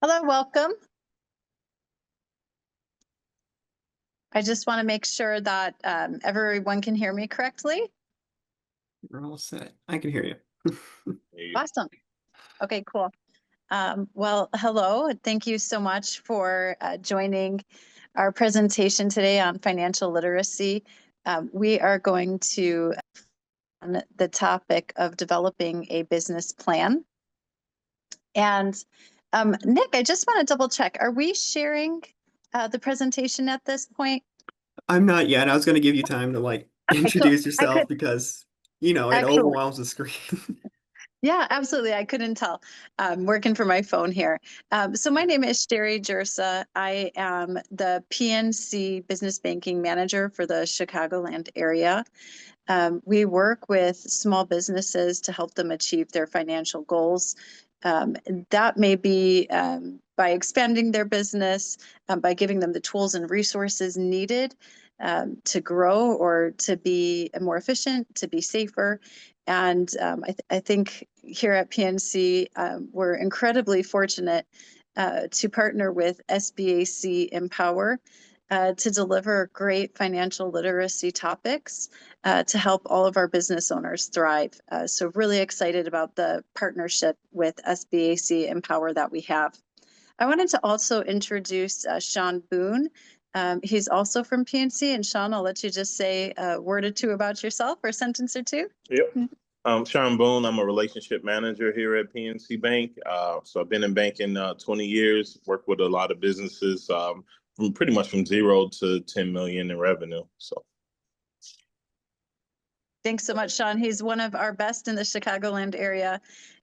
Hello, welcome. I just want to make sure that everyone can hear me correctly. We're all set. I can hear you. Awesome. Okay, cool. Well, hello. Thank you so much for joining our presentation today on financial literacy. We are going to on the topic of developing a business plan. And Nick, I just want to double check. Are we sharing the presentation at this point? I'm not yet. I was going to give you time to introduce I could yourself because, it excellent. overwhelms the screen. Yeah, absolutely. I couldn't tell. Working from my phone here. So my name is Sherry Jersa. I am the PNC Business Banking Manager for the Chicagoland area. We work with small businesses to help them achieve their financial goals. That may be by expanding their business, by giving them the tools and resources needed to grow or to be more efficient, to be safer. And I think here at PNC, we're incredibly fortunate to partner with SBAC Empower to deliver great financial literacy topics to help all of our business owners thrive. So really excited about the partnership with SBAC Empower that we have. I wanted to also introduce Sean Boone. He's also from PNC. And Sean, I'll let you just say a word or two about yourself or a sentence or two. Yep. Sean Boone. I'm a relationship manager here at PNC Bank. So I've been in banking 20 years, worked with a lot of businesses from pretty much from 0 to 10 million in revenue. So. Thanks so much, Sean. He's one of our best in the Chicagoland area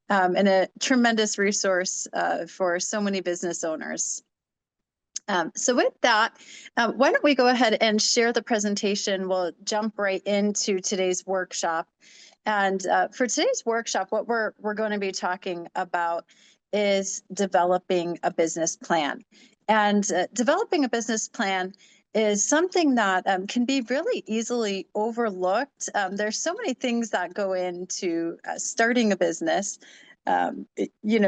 and a tremendous resource for so many business owners. So with that, why don't we go ahead and share the presentation? We'll jump right into today's workshop. And for today's workshop, what we're going to be talking about is developing a business plan. And developing a business plan is something that can be really easily overlooked. There's so many things that go into starting a business.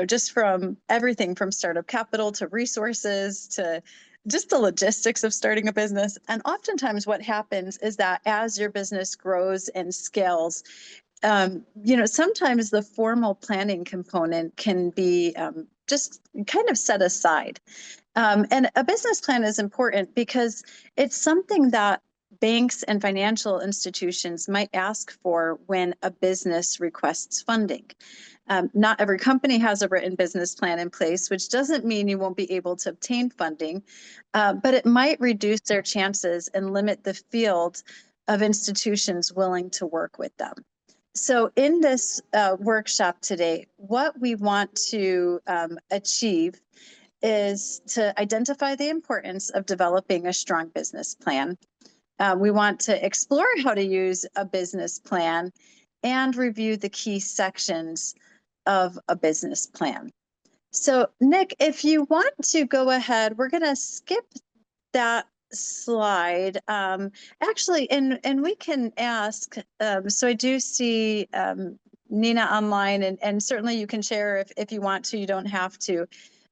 Just from everything from startup capital to resources to just the logistics of starting a business. And oftentimes what happens is that as your business grows and scales, sometimes the formal planning component can be just kind of set aside. And a business plan is important because it's something that banks and financial institutions might ask for when a business requests funding. Not every company has a written business plan in place, which doesn't mean you won't be able to obtain funding, but it might reduce their chances and limit the field of institutions willing to work with them. So in this workshop today, what we want to achieve is to identify the importance of developing a strong business plan. We want to explore how to use a business plan and review the key sections of a business plan. So Nick, if you want to go ahead, we're going to skip that slide. Actually, and we can ask, so I do see Nina online, and certainly you can share if you want to, you don't have to.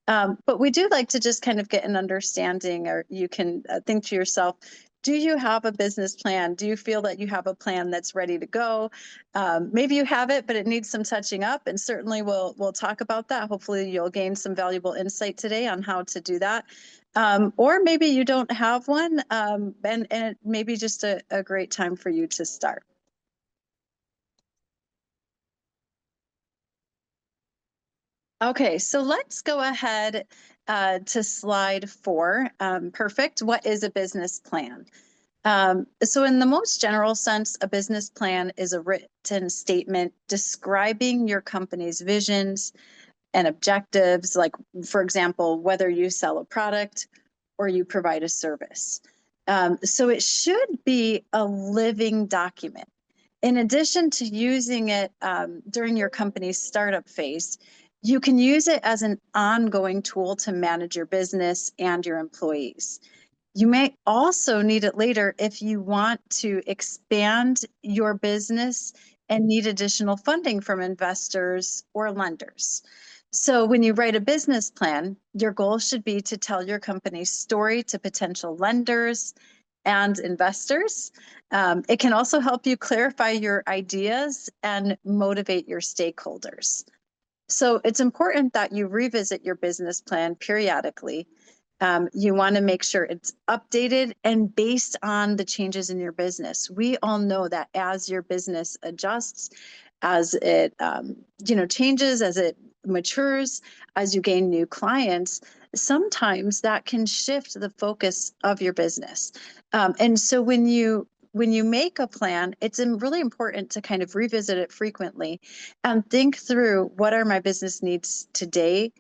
But we do like to just kind of get an understanding, or you can think to yourself, do you have a business plan? Do you feel that you have a plan that's ready to go? Maybe you have it, but it needs some touching up, and certainly we'll talk about that. Hopefully you'll gain some valuable insight today on how to do that. Or maybe you don't have one, and it may be just a great time for you to start. Okay, so let's go ahead to slide 4. Perfect. What is a business plan? So in the most general sense, a business plan is a written statement describing your company's visions and objectives, like, for example, whether you sell a product or you provide a service. So it should be a living document. In addition to using it during your company's startup phase, you can use it as an ongoing tool to manage your business and your employees. You may also need it later if you want to expand your business and need additional funding from investors or lenders. So when you write a business plan, your goal should be to tell your company's story to potential lenders and investors. It can also help you clarify your ideas and motivate your stakeholders. So it's important that you revisit your business plan periodically. You want to make sure it's updated and based on the changes in your business. We all know that as your business adjusts, as it changes, as it matures, as you gain new clients, sometimes that can shift the focus of your business. And so when you make a plan, it's really important to kind of revisit it frequently and think through, what are my business needs today?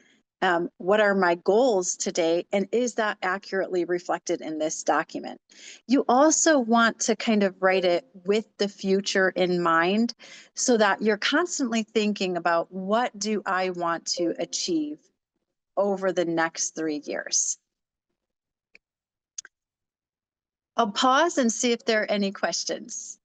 What are my goals today? And is that accurately reflected in this document? You also want to kind of write it with the future in mind, so that you're constantly thinking about, what do I want to achieve over the next 3 years? I'll pause and see if there are any questions.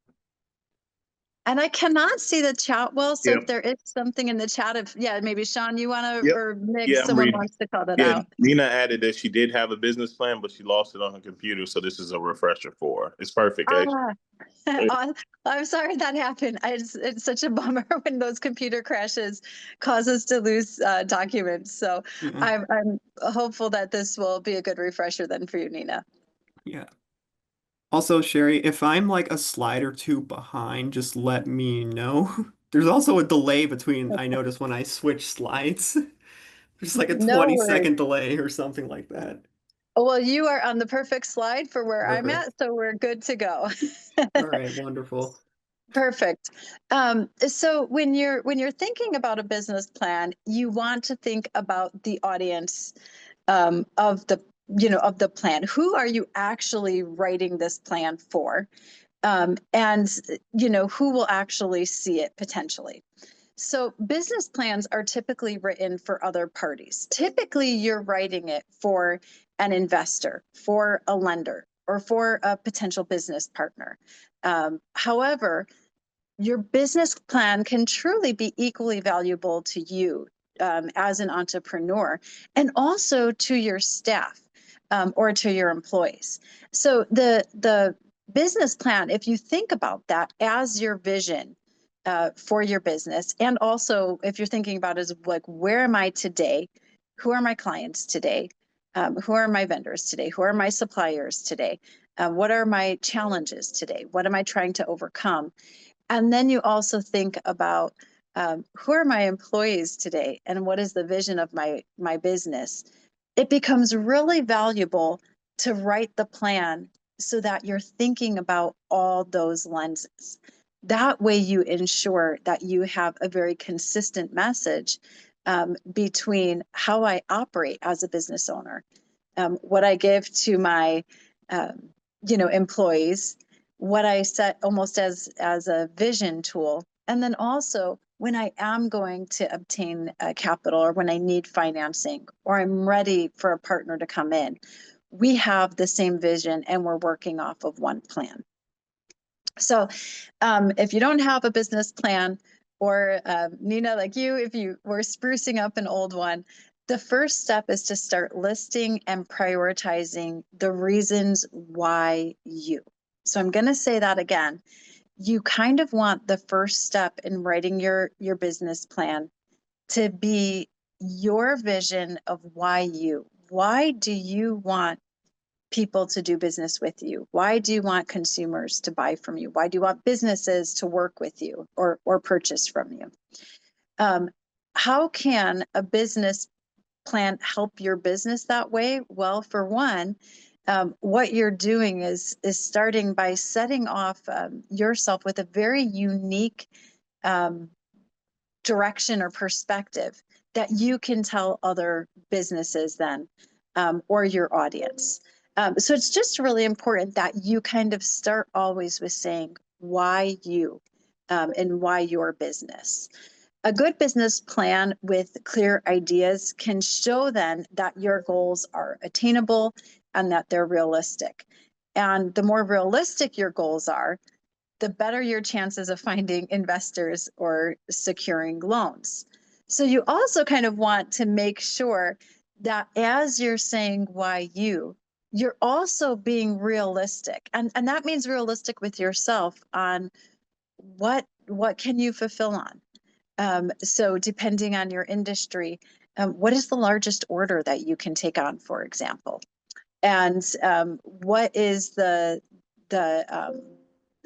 And I cannot see the chat well, so Yep. if there is something in the chat, maybe Sean, you want to, Yep. or Nick, Yeah, I'm someone reading. wants to call that Yeah, out. Nina added that she did have a business plan, but she lost it on her computer. So this is a refresher for her. It's perfect, actually. I'm sorry that happened. It's such a bummer when those computer crashes cause us to lose documents. So Yeah. I'm hopeful that this will be a good refresher then for you, Nina. Yeah. Also, Sherry, if I'm like a slide or two behind, just let me know. There's also a delay between, I notice when I switch slides. There's like a No 20-second worries. delay or something like that. Oh, well, you are on the perfect slide for where I'm Perfect. at, so we're good to go. All right, wonderful. Perfect. So when you're thinking about a business plan, you want to think about the audience of the plan. Who are you actually writing this plan for? And who will actually see it potentially. So business plans are typically written for other parties. Typically, you're writing it for an investor, for a lender, or for a potential business partner. However, your business plan can truly be equally valuable to you as an entrepreneur, and also to your staff or to your employees. So the business plan, if you think about that as your vision for your business, and also if you're thinking about it as like, where am I today? Who are my clients today? Who are my vendors today? Who are my suppliers today? What are my challenges today? What am I trying to overcome? And then you also think about, who are my employees today, and what is the vision of my business? It becomes really valuable to write the plan so that you're thinking about all those lenses. That way you ensure that you have a very consistent message between how I operate as a business owner, what I give to my employees, what I set almost as a vision tool, and then also when I am going to obtain capital, or when I need financing, or I'm ready for a partner to come in, we have the same vision and we're working off of one plan. So if you don't have a business plan, or Nina, like you, if you were sprucing up an old one, the first step is to start listing and prioritizing the reasons why you. So I'm going to say that again. You kind of want the first step in writing your business plan to be your vision of why you. Why do you want people to do business with you? Why do you want consumers to buy from you? Why do you want businesses to work with you or purchase from you? How can a business plan help your business that way? Well, for one, what you're doing is starting by setting off yourself with a very unique direction or perspective that you can tell other businesses then, or your audience. So it's just really important that you kind of start always with saying why you, and why your business. A good business plan with clear ideas can show then that your goals are attainable and that they're realistic. And the more realistic your goals are, the better your chances of finding investors or securing loans. So you also kind of want to make sure that as you're saying why you're also being realistic. And that means realistic with yourself on what can you fulfill on. So depending on your industry, what is the largest order that you can take on, for example? And what is the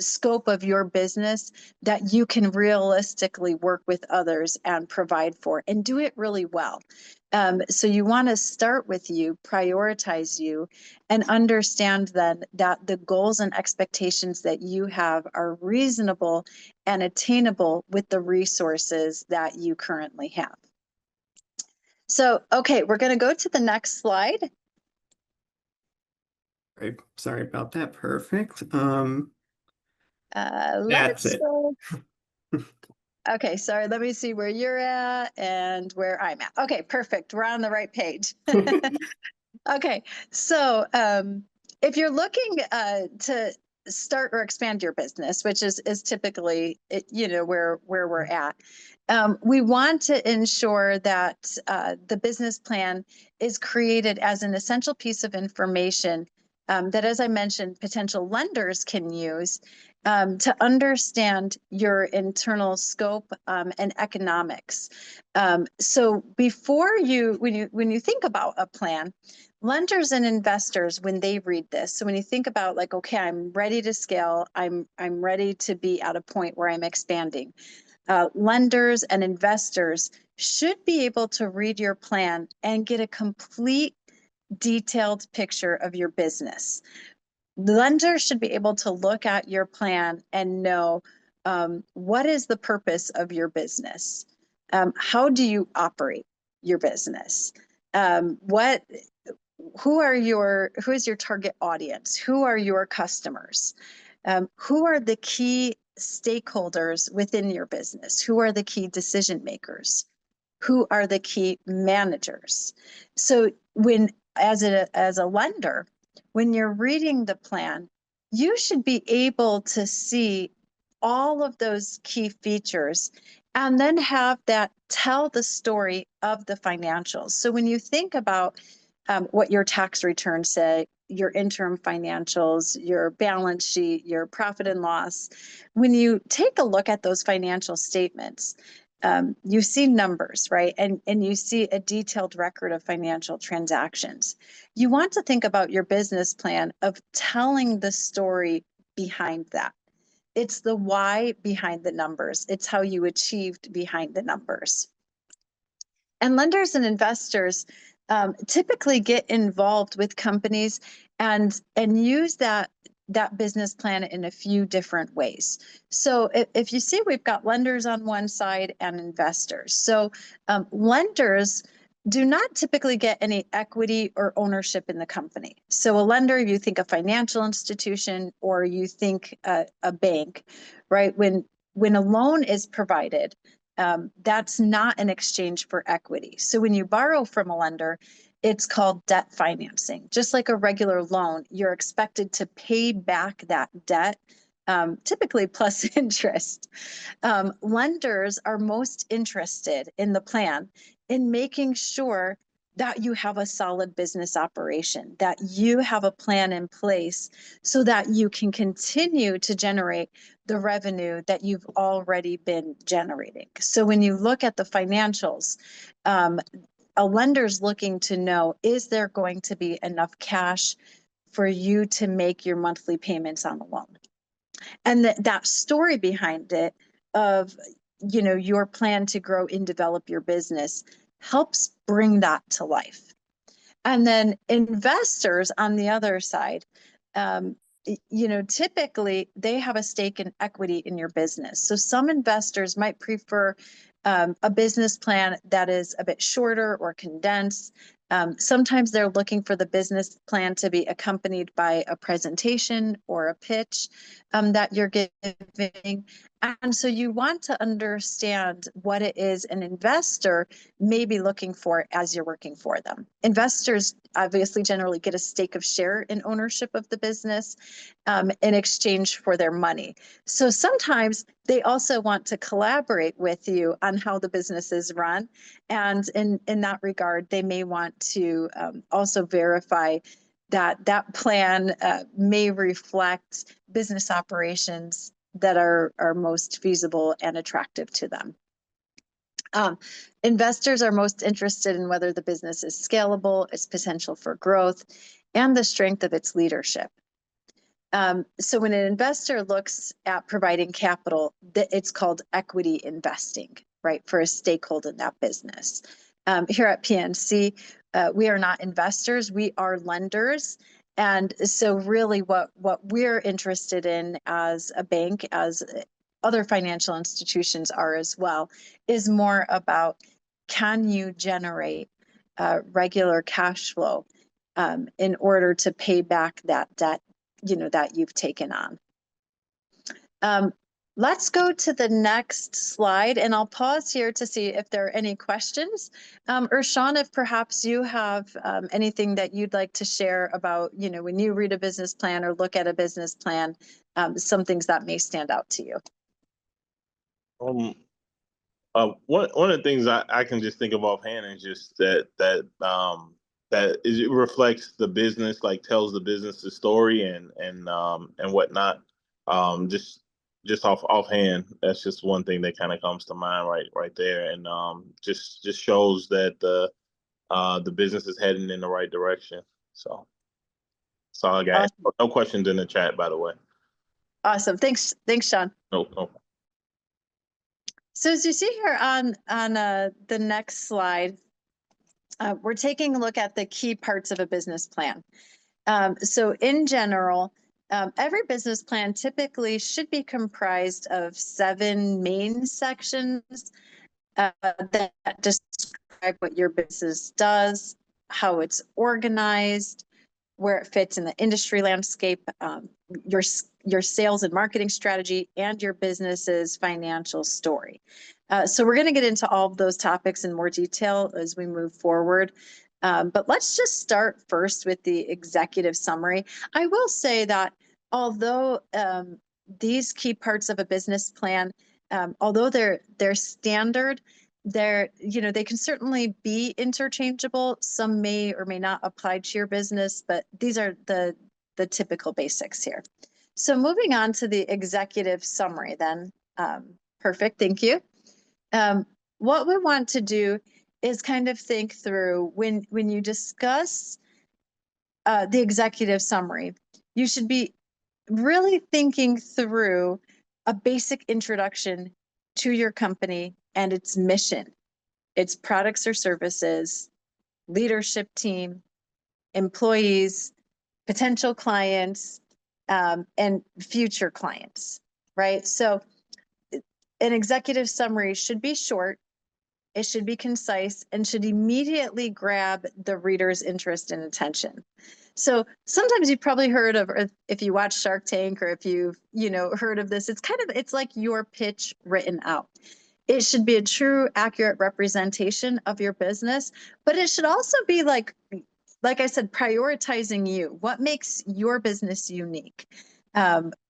scope of your business that you can realistically work with others and provide for and do it really well. So you want to start with you, prioritize you, and understand then that the goals and expectations that you have are reasonable and attainable with the resources that you currently have. So, okay, we're going to go to the next slide. Sorry about that. Perfect. Let's it. Okay, sorry, let me see where you're at and where I'm at. Okay, perfect. We're on the right page. Okay, so if you're looking to start or expand your business, which is typically where we're at, we want to ensure that the business plan is created as an essential piece of information that, as I mentioned, potential lenders can use to understand your internal scope and economics. So before when you think about a plan, lenders and investors, when they read this, so when you think about like, okay, I'm ready to scale, I'm ready to be at a point where I'm expanding. Lenders and investors should be able to read your plan and get a complete detailed picture of your business. Lenders should be able to look at your plan and know what is the purpose of your business? How do you operate your business? Who is your target audience? Who are your customers? Who are the key stakeholders within your business? Who are the key decision makers? Who are the key managers? So as a lender, when you're reading the plan, you should be able to see all of those key features and then have that tell the story of the financials. So when you think about what your tax returns say, your interim financials, your balance sheet, your profit and loss, when you take a look at those financial statements, you see numbers, right? And you see a detailed record of financial transactions. You want to think about your business plan of telling the story behind that. It's the why behind the numbers. It's how you achieved behind the numbers. And lenders and investors typically get involved with companies and use that business plan in a few different ways. So if you see, we've got lenders on one side and investors. So lenders do not typically get any equity or ownership in the company. So a lender, you think a financial institution or you think a bank, right? When a loan is provided, that's not an exchange for equity. So when you borrow from a lender, it's called debt financing. Just like a regular loan, you're expected to pay back that debt, typically plus interest. Lenders are most interested in the plan in making sure that you have a solid business operation, that you have a plan in place so that you can continue to generate the revenue that you've already been generating. So when you look at the financials, a lender's looking to know, is there going to be enough cash for you to make your monthly payments on the loan? And that story behind it of, your plan to grow and develop your business helps bring that to life. And then investors on the other side, typically they have a stake in equity in your business. So some investors might prefer a business plan that is a bit shorter or condensed. Sometimes they're looking for the business plan to be accompanied by a presentation or a pitch that you're giving. And so you want to understand what it is an investor may be looking for as you're working for them. Investors obviously generally get a stake of share in ownership of the business in exchange for their money. So sometimes they also want to collaborate with you on how the business is run. And in that regard, they may want to also verify that that plan may reflect business operations that are most feasible and attractive to them. Investors are most interested in whether the business is scalable, its potential for growth, and the strength of its leadership. So when an investor looks at providing capital, it's called equity investing, right, for a stakeholder in that business. Here at PNC, we are not investors, we are lenders. And so really what we're interested in as a bank, as other financial institutions are as well, is more about, can you generate regular cash flow in order to pay back that debt, that you've taken on. Let's go to the next slide, and I'll pause here to see if there are any questions. Or Sean, if perhaps you have anything that you'd like to share about, when you read a business plan or look at a business plan, some things that may stand out to you. One of the things I can just think of offhand is just that it reflects the business, like tells the business's story and whatnot. Just offhand, that's just one thing that kind of comes to mind right there, and just shows that the business is heading in the right direction. So that's all I got. Awesome. No questions in the chat, by the way. Awesome. Thanks, Sean. No. So as you see here on the next slide, we're taking a look at the key parts of a business plan. So in general, every business plan typically should be comprised of 7 main sections that describe what your business does, how it's organized, where it fits in the industry landscape, your sales and marketing strategy, and your business's financial story. So we're going to get into all of those topics in more detail as we move forward. But let's just start first with the executive summary. I will say that although these key parts of a business plan, although they're standard, they can certainly be interchangeable. Some may or may not apply to your business, but these are the typical basics here. So moving on to the executive summary then. Perfect, thank you. What we want to do is kind of think through when you discuss the executive summary, you should be really thinking through a basic introduction to your company and its mission, its products or services, leadership team, employees, potential clients, and future clients, right? So an executive summary should be short, it should be concise, and should immediately grab the reader's interest and attention. So sometimes you've probably heard of, or if you watch Shark Tank, or if you've heard of this, it's like your pitch written out. It should be a true, accurate representation of your business, but it should also be like I said, prioritizing you. What makes your business unique?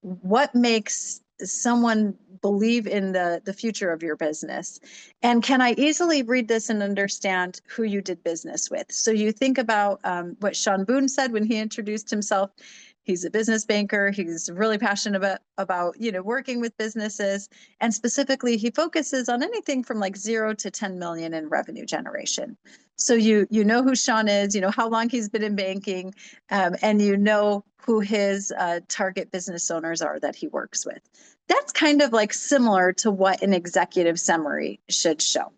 What makes someone believe in the future of your business? And can I easily read this and understand who you did business with? So you think about what Sean Boone said when he introduced himself. He's a business banker. He's really passionate about working with businesses, and specifically he focuses on anything from like 0 to 10 million in revenue generation. So you know who Sean is, how long he's been in banking, and who his target business owners are that he works with. That's kind of like similar to what an executive summary should show.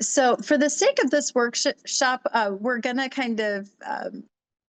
So for the sake of this workshop, we're going to kind of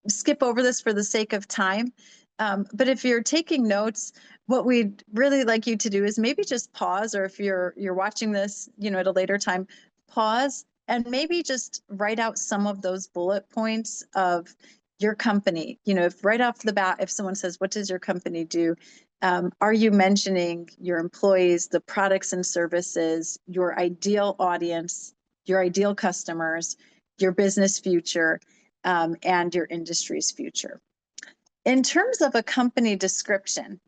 skip over this for the sake of time. But if you're taking notes, what we'd really like you to do is maybe just pause, or if you're watching this, at a later time, pause and maybe just write out some of those bullet points of, your company, if right off the bat, if someone says, what does your company do? Are you mentioning your employees, the products and services, your ideal audience, your ideal customers, your business future, and your industry's future? In terms of a company description,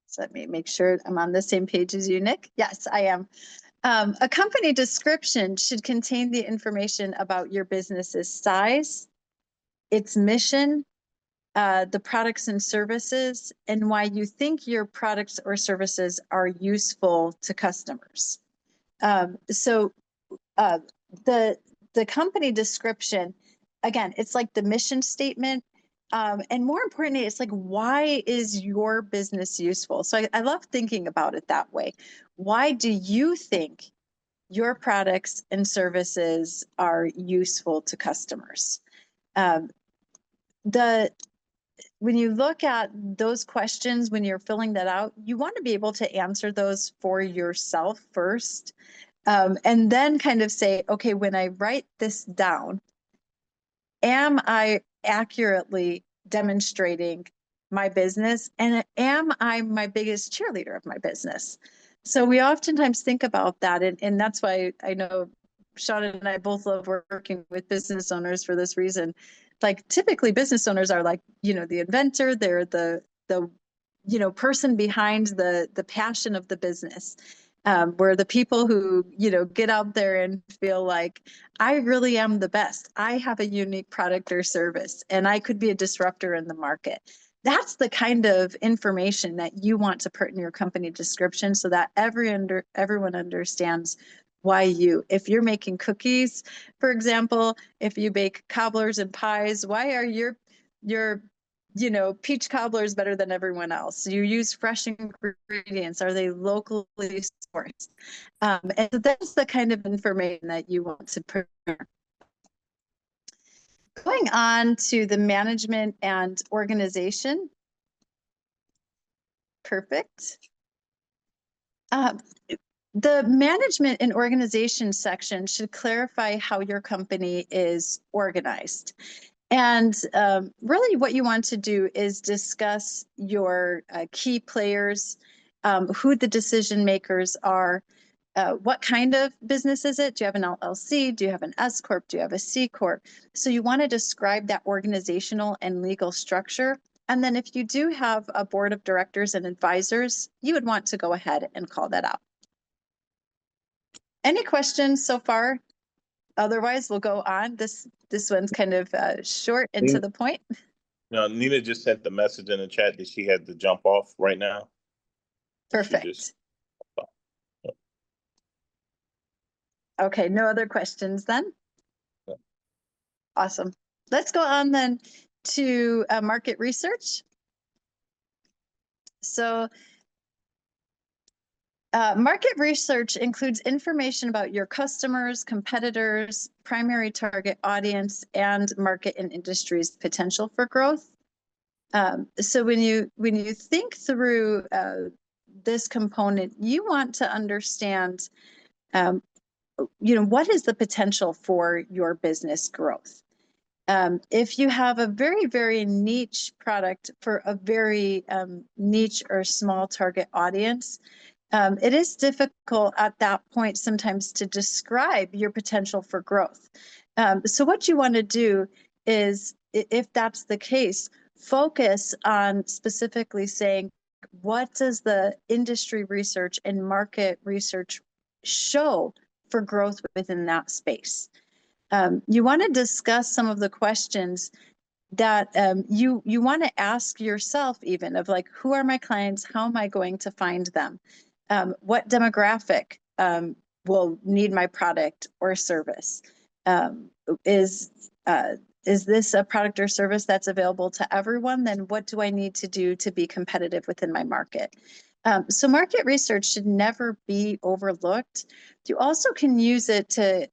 so let me make sure I'm on the same page as you, Nick. Yes, I am. A company description should contain the information about your business's size, its mission, the products and services, and why you think your products or services are useful to customers. So the company description, again, it's like the mission statement. And more importantly, it's like, why is your business useful? So I love thinking about it that way. Why do you think your products and services are useful to customers? When you look at those questions, when you're filling that out, you want to be able to answer those for yourself first. And then kind of say, okay, when I write this down, am I accurately demonstrating my business? And am I my biggest cheerleader of my business? So we oftentimes think about that. And that's why I know Sean and I both love working with business owners for this reason. Like typically business owners are like, the inventor, they're the person behind the passion of the business. We're the people who, get out there and feel like I really am the best. I have a unique product or service, and I could be a disruptor in the market. That's the kind of information that you want to put in your company description so that everyone understands why you. If you're making cookies, for example, if you bake cobblers and pies, why are your peach cobbler is better than everyone else? You use fresh ingredients. Are they locally sourced? And that's the kind of information that you want to prepare. Going on to the management and organization. Perfect. The management and organization section should clarify how your company is organized. And really what you want to do is discuss your key players, who the decision makers are, what kind of business is it? Do you have an LLC? Do you have an S Corp? Do you have a C Corp? So you want to describe that organizational and legal structure. And then if you do have a board of directors and advisors, you would want to go ahead and call that out. Any questions so far? Otherwise, we'll go on. This one's kind of short and to the point. No, Nina just sent the message in the chat that she had to jump off right now. Perfect. Okay, no other questions then? Yeah. Awesome. Let's go on then to market research. So market research includes information about your customers, competitors, primary target audience, and market and industry's potential for growth. So when you think through this component, you want to understand, what is the potential for your business growth? If you have a very, very niche product for a very niche or small target audience, it is difficult at that point sometimes to describe your potential for growth. So what you want to do is, if that's the case, focus on specifically saying, what does the industry research and market research show for growth within that space? You want to discuss some of the questions that you want to ask yourself, even of like, who are my clients? How am I going to find them? What demographic will need my product or service? Is this a product or service that's available to everyone? Then what do I need to do to be competitive within my market? So market research should never be overlooked. You also can use it to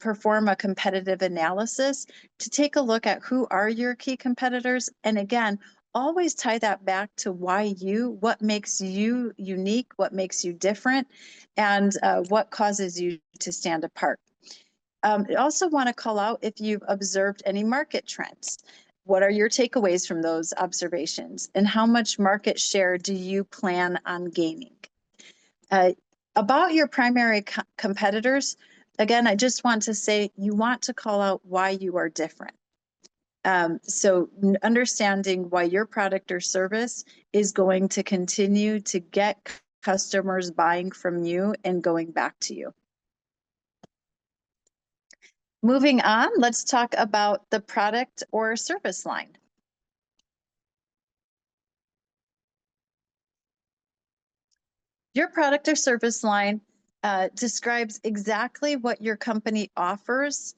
perform a competitive analysis to take a look at who are your key competitors. And again, always tie that back to why what makes you unique, what makes you different, and what causes you to stand apart. I also want to call out if you've observed any market trends. What are your takeaways from those observations? And how much market share do you plan on gaining? About your primary competitors, again, I just want to say you want to call out why you are different. So understanding why your product or service is going to continue to get customers buying from you and going back to you. Moving on, let's talk about the product or service line. Your product or service line describes exactly what your company offers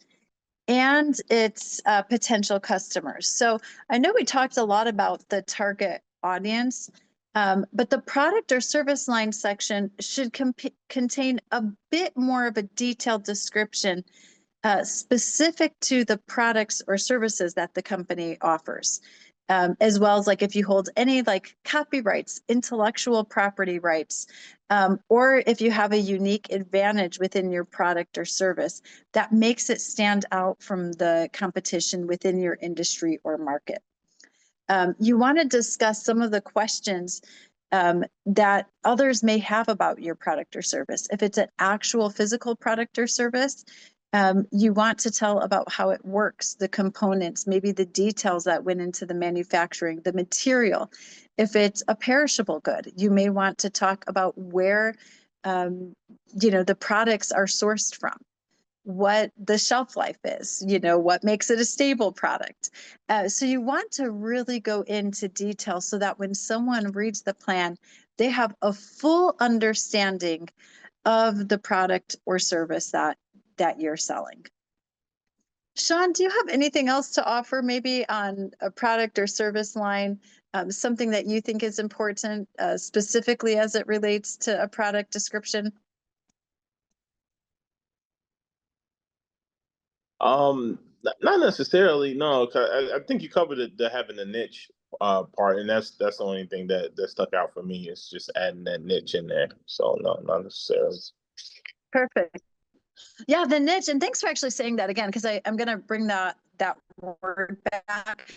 and its potential customers. So I know we talked a lot about the target audience, but the product or service line section should contain a bit more of a detailed description specific to the products or services that the company offers. As well as like if you hold any like copyrights, intellectual property rights, or if you have a unique advantage within your product or service that makes it stand out from the competition within your industry or market. You want to discuss some of the questions that others may have about your product or service. If it's an actual physical product or service, you want to tell about how it works, the components, maybe the details that went into the manufacturing, the material. If it's a perishable good, you may want to talk about where the products are sourced from, what the shelf life is, what makes it a stable product. So you want to really go into detail so that when someone reads the plan, they have a full understanding of the product or service that you're selling. Sean, do you have anything else to offer maybe on a product or service line, something that you think is important specifically as it relates to a product description? Not necessarily, no. 'Cause I think you covered the having a niche part, and that's the only thing that stuck out for me is just adding that niche in there. So no, not necessarily. Perfect. Yeah, the niche, and thanks for actually saying that again, because I'm going to bring that word back.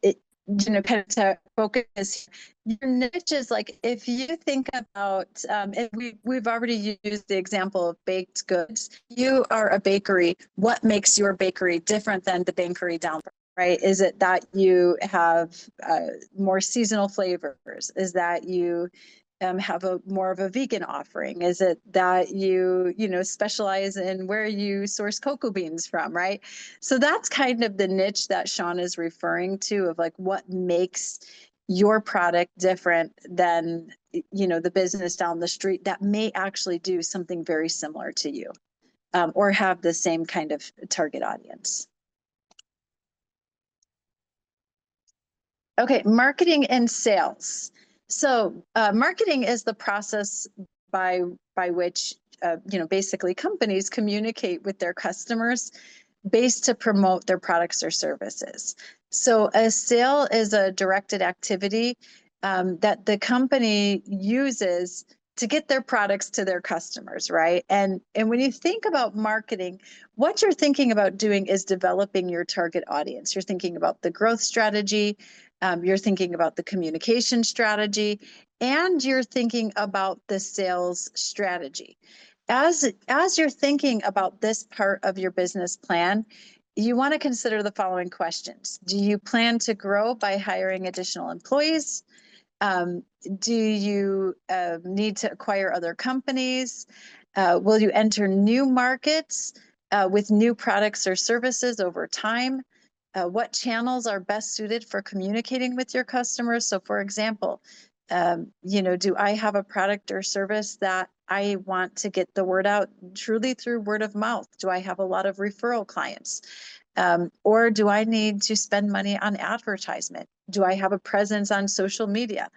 It kind of to focus. Your niche is like if you think about, and we've already used the example of baked goods. You are a bakery. What makes your bakery different than the bakery down the road, right? Is it that you have more seasonal flavors? Is that you have more of a vegan offering? Is it that you specialize in where you source cocoa beans from, right? So that's kind of the niche that Sean is referring to, of like what makes your product different than the business down the street that may actually do something very similar to you, or have the same kind of target audience. Okay, marketing and sales. So marketing is the process by which basically companies communicate with their customers based to promote their products or services. So a sale is a directed activity that the company uses to get their products to their customers, right? And when you think about marketing, what you're thinking about doing is developing your target audience. You're thinking about the growth strategy, you're thinking about the communication strategy, and you're thinking about the sales strategy. As you're thinking about this part of your business plan, you want to consider the following questions. Do you plan to grow by hiring additional employees? Do you need to acquire other companies? Will you enter new markets with new products or services over time? What channels are best suited for communicating with your customers? So for example, do I have a product or service that I want to get the word out truly through word of mouth? Do I have a lot of referral clients? Or do I need to spend money on advertisement? Do I have a presence on social media?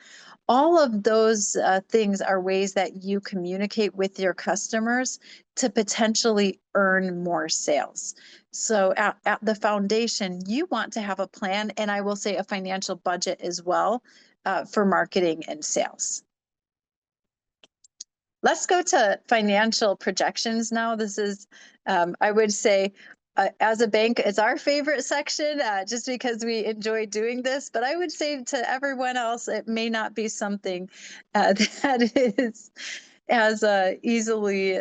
All of those things are ways that you communicate with your customers to potentially earn more sales. So at the foundation, you want to have a plan, and I will say a financial budget as well for marketing and sales. Let's go to financial projections now. This is, I would say, as a bank, it's our favorite section just because we enjoy doing this. But I would say to everyone else, it may not be something that is as easily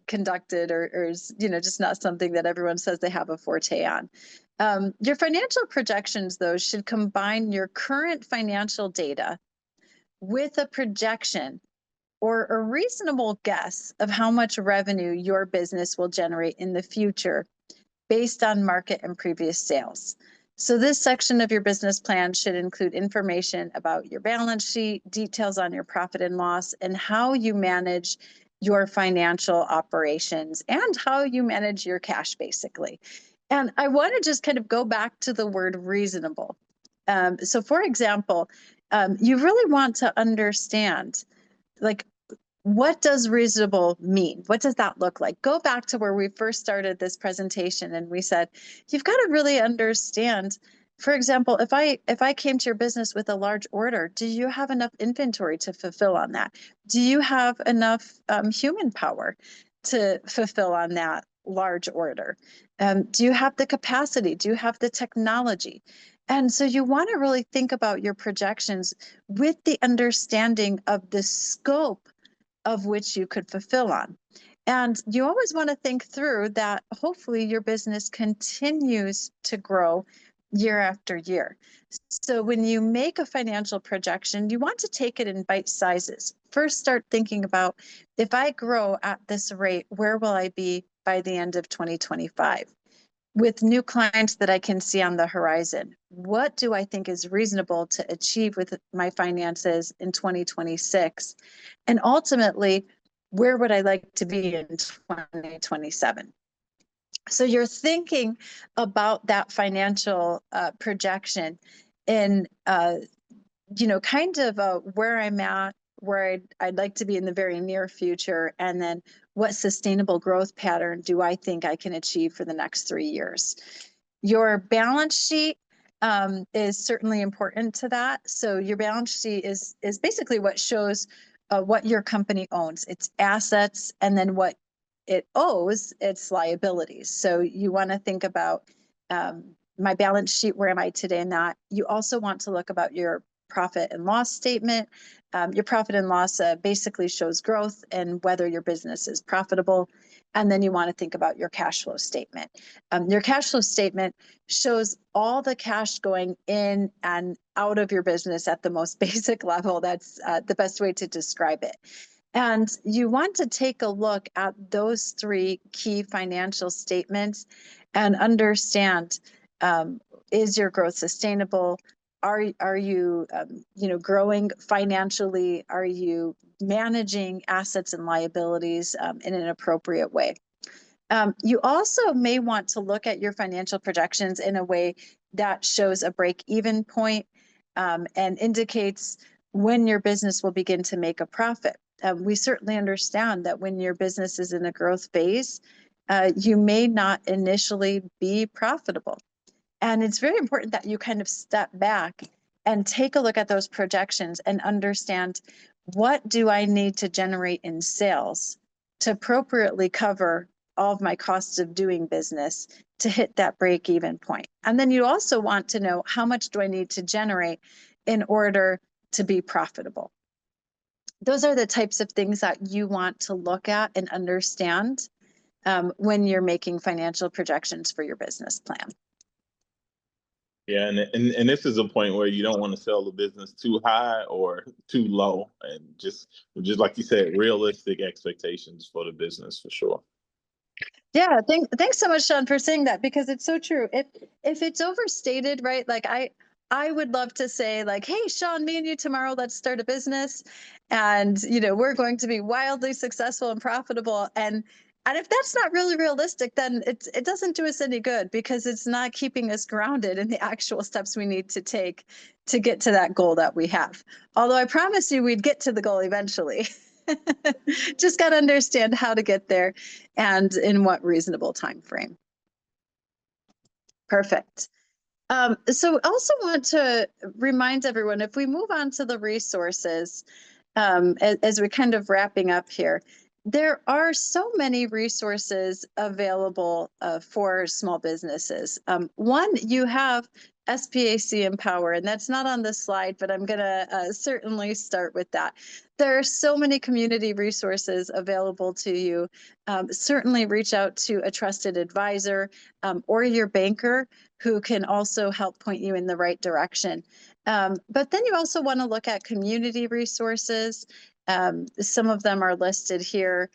conducted or is, just not something that everyone says they have a forte on. Your financial projections, though, should combine your current financial data with a projection or a reasonable guess of how much revenue your business will generate in the future based on market and previous sales. So this section of your business plan should include information about your balance sheet, details on your profit and loss, and how you manage your financial operations and how you manage your cash, basically. And I want to just kind of go back to the word reasonable. So for example, you really want to understand, like, what does reasonable mean? What does that look like? Go back to where we first started this presentation and we said, you've got to really understand, for example, if I came to your business with a large order, do you have enough inventory to fulfill on that? Do you have enough human power to fulfill on that large order? Do you have the capacity? Do you have the technology? And so you want to really think about your projections with the understanding of the scope of which you could fulfill on. And you always want to think through that hopefully your business continues to grow year after year. So when you make a financial projection, you want to take it in bite sizes. First, start thinking about, if I grow at this rate, where will I be by the end of 2025? With new clients that I can see on the horizon, what do I think is reasonable to achieve with my finances in 2026? And ultimately, where would I like to be in 2027? So you're thinking about that financial projection in, kind of where I'm at, where I'd like to be in the very near future, and then what sustainable growth pattern do I think I can achieve for the next 3 years. Your balance sheet is certainly important to that. So your balance sheet is basically what shows what your company owns, its assets, and then what it owes, its liabilities. So you want to think about my balance sheet, where am I today in that? You also want to look about your profit and loss statement. Your profit and loss basically shows growth and whether your business is profitable. And then you want to think about your cash flow statement. Your cash flow statement shows all the cash going in and out of your business at the most basic level. That's the best way to describe it. And you want to take a look at those 3 key financial statements and understand, is your growth sustainable? Are you growing financially? Are you managing assets and liabilities in an appropriate way? You also may want to look at your financial projections in a way that shows a break-even point and indicates when your business will begin to make a profit. We certainly understand that when your business is in a growth phase, you may not initially be profitable. And it's very important that you kind of step back and take a look at those projections and understand, what do I need to generate in sales to appropriately cover all of my costs of doing business to hit that break-even point? And then you also want to know, how much do I need to generate in order to be profitable? Those are the types of things that you want to look at and understand when you're making financial projections for your business plan. Yeah, and this is a point where you don't want to sell the business too high or too low, and just like you said, realistic expectations for the business for sure. Yeah, thanks so much, Sean, for saying that, because it's so true. If it's overstated, right? Like I would love to say, like, hey, Sean, me and you tomorrow, let's start a business, and we're going to be wildly successful and profitable. And if that's not really realistic, then it doesn't do us any good, because it's not keeping us grounded in the actual steps we need to take to get to that goal that we have. Although I promise you we'd get to the goal eventually. Just got to understand how to get there and in what reasonable time frame. Perfect. So also want to remind everyone, if we move on to the resources, as we're kind of wrapping up here, there are so many resources available for small businesses. One, you have SBAC Empower, and that's not on the slide, but I'm going to certainly start with that. There are so many community resources available to you. Certainly reach out to a trusted advisor or your banker who can also help point you in the right direction. But then you also want to look at community resources. Some of them are listed here,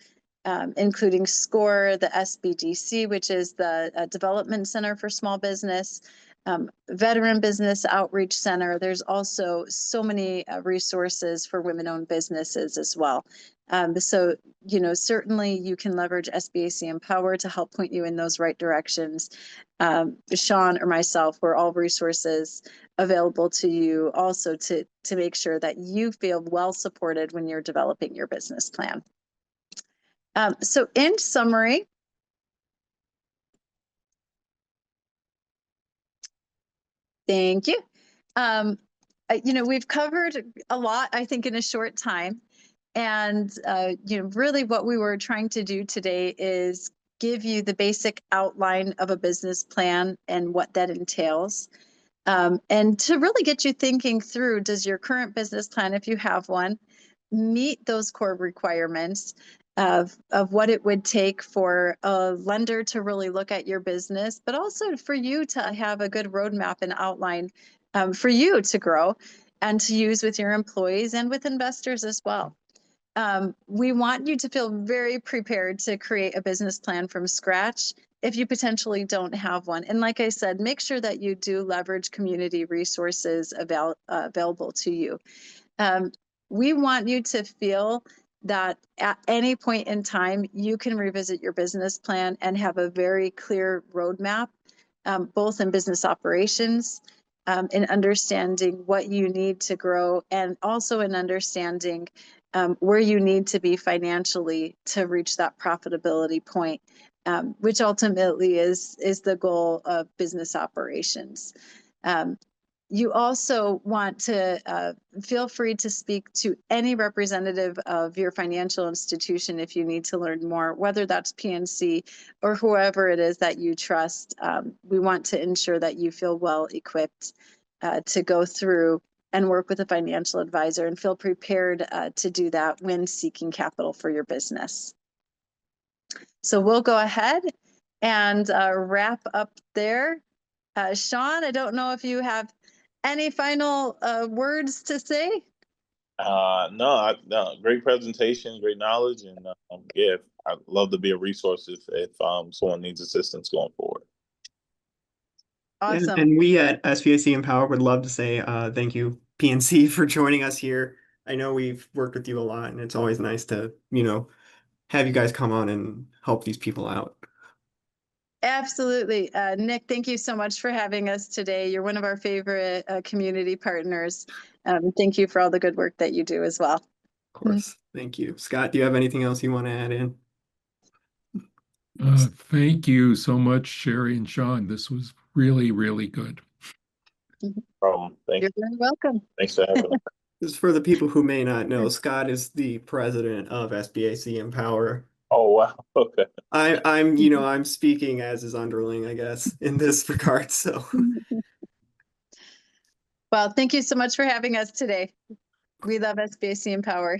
including SCORE, the SBDC, which is the Development Center for Small Business, Veteran Business Outreach Center. There's also so many resources for women-owned businesses as well. So, certainly you can leverage SBAC Empower to help point you in those right directions. Sean or myself, we're all resources available to you also to make sure that you feel well supported when you're developing your business plan. So in summary, thank you. We've covered a lot, I think, in a short time. And, really what we were trying to do today is give you the basic outline of a business plan and what that entails. And to really get you thinking through, does your current business plan, if you have one, meet those core requirements of what it would take for a lender to really look at your business, but also for you to have a good roadmap and outline for you to grow and to use with your employees and with investors as well. We want you to feel very prepared to create a business plan from scratch if you potentially don't have one. And like I said, make sure that you do leverage community resources available to you. We want you to feel that at any point in time, you can revisit your business plan and have a very clear roadmap, both in business operations, in understanding what you need to grow, and also in understanding where you need to be financially to reach that profitability point, which ultimately is the goal of business operations. You also want to feel free to speak to any representative of your financial institution if you need to learn more, whether that's PNC or whoever it is that you trust. We want to ensure that you feel well equipped to go through and work with a financial advisor and feel prepared to do that when seeking capital for your business. So we'll go ahead and wrap up there. Sean, I don't know if you have any final words to say? No, great presentation, great knowledge, and yeah, I'd love to be a resource if someone needs assistance going forward. Awesome. And we at SBAC Empower would love to say thank you, PNC, for joining us here. I know we've worked with you a lot, and it's always nice to, have you guys come on and help these people out. Absolutely. Nick, thank you so much for having us today. You're one of our favorite community partners. Thank you for all the good work that you do as well. Of course. Thank you. Scott, do you have anything else you want to add in? Thank you so much, Sherry and Sean. This was really, really good. You're very welcome. Thanks for having me. This is for the people who may not know, Scott is the president of SBAC Empower. Oh, wow. Okay. I'm speaking as his underling, I guess, in this regard. So, well, thank you so much for having us today. We love SBAC Empower.